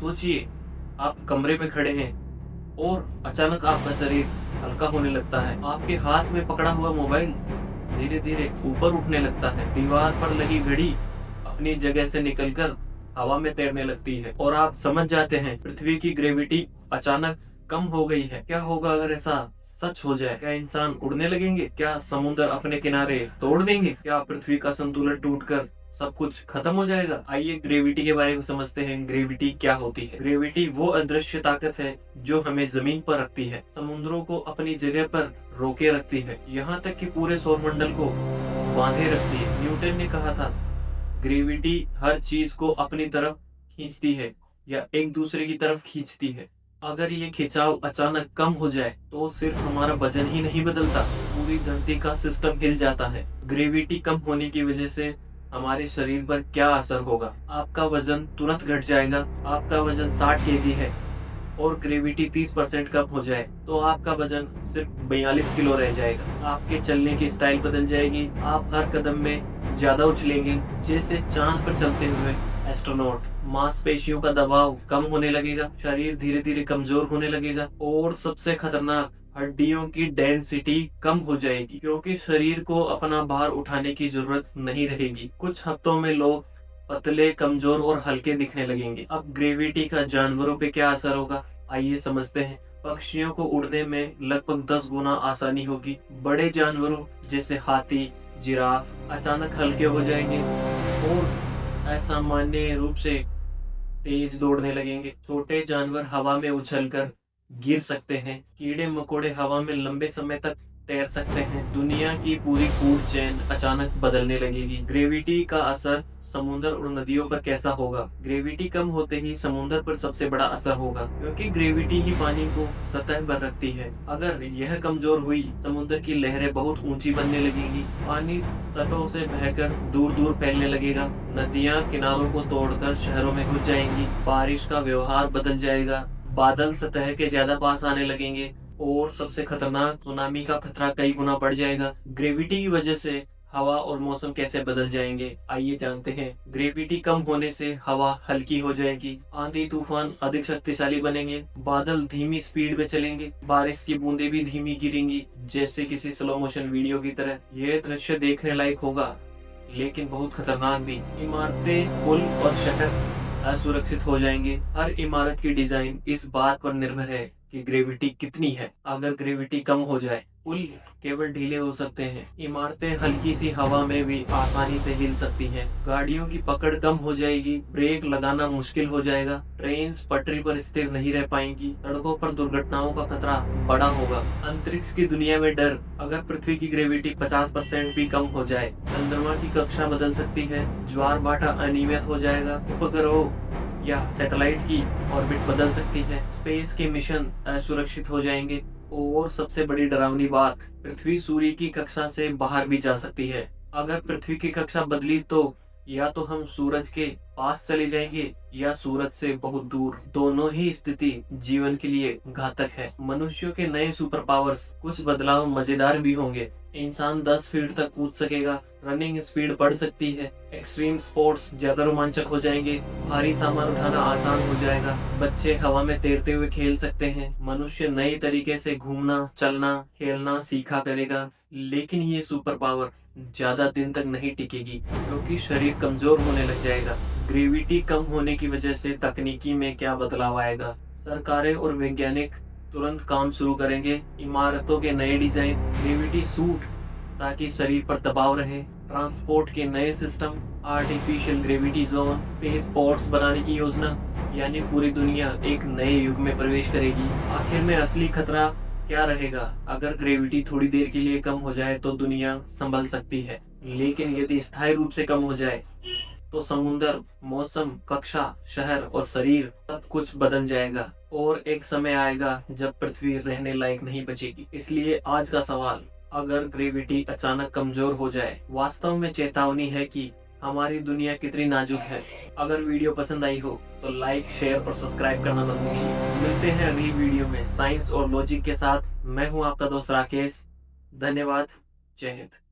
सोचिए, आप कमरे में खड़े हैं और अचानक आपका शरीर हल्का होने लगता है। आपके हाथ में पकड़ा हुआ मोबाइल धीरे धीरे ऊपर उठने लगता है। दीवार पर लगी घड़ी अपनी जगह से निकलकर हवा में तैरने लगती है और आप समझ जाते हैं पृथ्वी की ग्रेविटी अचानक कम हो गई है। क्या होगा अगर ऐसा सच हो जाए? क्या इंसान उड़ने लगेंगे? क्या समुद्र अपने किनारे तोड़ देंगे? क्या पृथ्वी का संतुलन टूटकर सब कुछ खत्म हो जाएगा? आइए ग्रेविटी के बारे में समझते हैं। ग्रेविटी क्या होती है? ग्रेविटी वो अदृश्य ताकत है जो हमें जमीन पर रखती है, समुद्रों को अपनी जगह पर रोके रखती है, यहाँ तक कि पूरे सौरमंडल को बांधे रखती है। न्यूटन ने कहा था, ग्रेविटी हर चीज को अपनी तरफ खींचती है या एक दूसरे की तरफ खींचती है। अगर ये खिंचाव अचानक कम हो जाए तो सिर्फ हमारा वजन ही नहीं बदलता, पूरी धरती का सिस्टम हिल जाता है। ग्रेविटी कम होने की वजह से हमारे शरीर पर क्या असर होगा? आपका वजन तुरंत घट जाएगा। आपका वजन 60 केजी है और ग्रेविटी 30% कम हो जाए तो आपका वजन सिर्फ 42 किलो रह जाएगा। आपके चलने की स्टाइल बदल जाएगी। आप हर कदम में ज्यादा उछलेंगे, जैसे चांद पर चलते हुए एस्ट्रोनॉट। मांसपेशियों का दबाव कम होने लगेगा, शरीर धीरे धीरे कमजोर होने लगेगा और सबसे खतरनाक, हड्डियों की डेंसिटी कम हो जाएगी, क्योंकि शरीर को अपना भार उठाने की जरूरत नहीं रहेगी। कुछ हफ्तों में लोग पतले, कमजोर और हल्के दिखने लगेंगे। अब ग्रेविटी का जानवरों पे क्या असर होगा, आइए समझते हैं। पक्षियों को उड़ने में लगभग 10 गुना आसानी होगी। बड़े जानवरों जैसे हाथी, जिराफ अचानक हल्के हो जाएंगे और असामान्य रूप से तेज दौड़ने लगेंगे। छोटे जानवर हवा में उछलकर गिर सकते हैं। कीड़े मकोड़े हवा में लंबे समय तक तैर सकते हैं। दुनिया की पूरी फूड चेन अचानक बदलने लगेगी। ग्रेविटी का असर समुद्र और नदियों पर कैसा होगा? ग्रेविटी कम होते ही समुद्र पर सबसे बड़ा असर होगा, क्योंकि ग्रेविटी ही पानी को सतह पर रखती है। अगर यह कमजोर हुई, समुद्र की लहरें बहुत ऊंची बनने लगेंगी। पानी तटों से बहकर दूर दूर फैलने लगेगा। नदियां किनारों को तोड़कर शहरों में घुस जाएंगी। बारिश का व्यवहार बदल जाएगा। बादल सतह के ज्यादा पास आने लगेंगे और सबसे खतरनाक, सुनामी का खतरा कई गुना बढ़ जाएगा। ग्रेविटी की वजह से हवा और मौसम कैसे बदल जाएंगे, आइए जानते हैं। ग्रेविटी कम होने से हवा हल्की हो जाएगी। आंधी तूफान अधिक शक्तिशाली बनेंगे। बादल धीमी स्पीड में चलेंगे। बारिश की बूंदें भी धीमी गिरेंगी, जैसे किसी स्लो मोशन वीडियो की तरह। यह दृश्य देखने लायक होगा, लेकिन बहुत खतरनाक भी। इमारतें, पुल और शहर असुरक्षित हो जाएंगे। हर इमारत की डिजाइन इस बात पर निर्भर है कि ग्रेविटी कितनी है। अगर ग्रेविटी कम हो जाए, पुल केवल ढीले हो सकते हैं। इमारतें हल्की सी हवा में भी आसानी से हिल सकती हैं। गाड़ियों की पकड़ कम हो जाएगी। ब्रेक लगाना मुश्किल हो जाएगा। ट्रेन पटरी पर स्थिर नहीं रह पाएंगी। सड़कों पर दुर्घटनाओं का खतरा बड़ा होगा। अंतरिक्ष की दुनिया में डर, अगर पृथ्वी की ग्रेविटी 50% भी कम हो जाए, चंद्रमा की कक्षा बदल सकती है। ज्वार भाटा अनियमित हो जाएगा। उपग्रहों या सैटेलाइट की ऑर्बिट बदल सकती है। स्पेस के मिशन असुरक्षित हो जाएंगे और सबसे बड़ी डरावनी बात, पृथ्वी सूर्य की कक्षा से बाहर भी जा सकती है। अगर पृथ्वी की कक्षा बदली तो या तो हम सूरज के पास चले जाएंगे या सूरज से बहुत दूर। दोनों ही स्थिति जीवन के लिए घातक है। मनुष्यों के नए सुपर पावर्स, कुछ बदलाव मजेदार भी होंगे। इंसान 10 फीट तक कूद सकेगा। रनिंग स्पीड बढ़ सकती है। एक्सट्रीम स्पोर्ट्स ज्यादा रोमांचक हो जाएंगे। भारी सामान उठाना आसान हो जाएगा। बच्चे हवा में तैरते हुए खेल सकते हैं। मनुष्य नए तरीके से घूमना, चलना, खेलना सीखा करेगा। लेकिन ये सुपर पावर ज्यादा दिन तक नहीं टिकेगी, क्योंकि शरीर कमजोर होने लग जाएगा। ग्रेविटी कम होने की वजह से तकनीकी में क्या बदलाव आएगा? सरकारें और वैज्ञानिक तुरंत काम शुरू करेंगे। इमारतों के नए डिजाइन, ग्रेविटी सूट ताकि शरीर पर दबाव रहे, ट्रांसपोर्ट के नए system, artificial gravity zone, space ports बनाने की योजना, यानी पूरी दुनिया एक नए युग में प्रवेश करेगी। आखिर में असली खतरा क्या रहेगा? अगर ग्रेविटी थोड़ी देर के लिए कम हो जाए तो दुनिया संभल सकती है, लेकिन यदि स्थायी रूप से कम हो जाए तो समुद्र, मौसम, कक्षा, शहर और शरीर सब कुछ बदल जाएगा और एक समय आएगा जब पृथ्वी रहने लायक नहीं बचेगी। इसलिए आज का सवाल, अगर ग्रेविटी अचानक कमजोर हो जाए, वास्तव में चेतावनी है कि हमारी दुनिया कितनी नाजुक है। अगर वीडियो पसंद आई हो तो लाइक, शेयर और सब्सक्राइब करना मत भूलिए। मिलते हैं अगली वीडियो में साइंस और लॉजिक के साथ। मैं हूं आपका दोस्त राकेश। धन्यवाद। जय हिंद।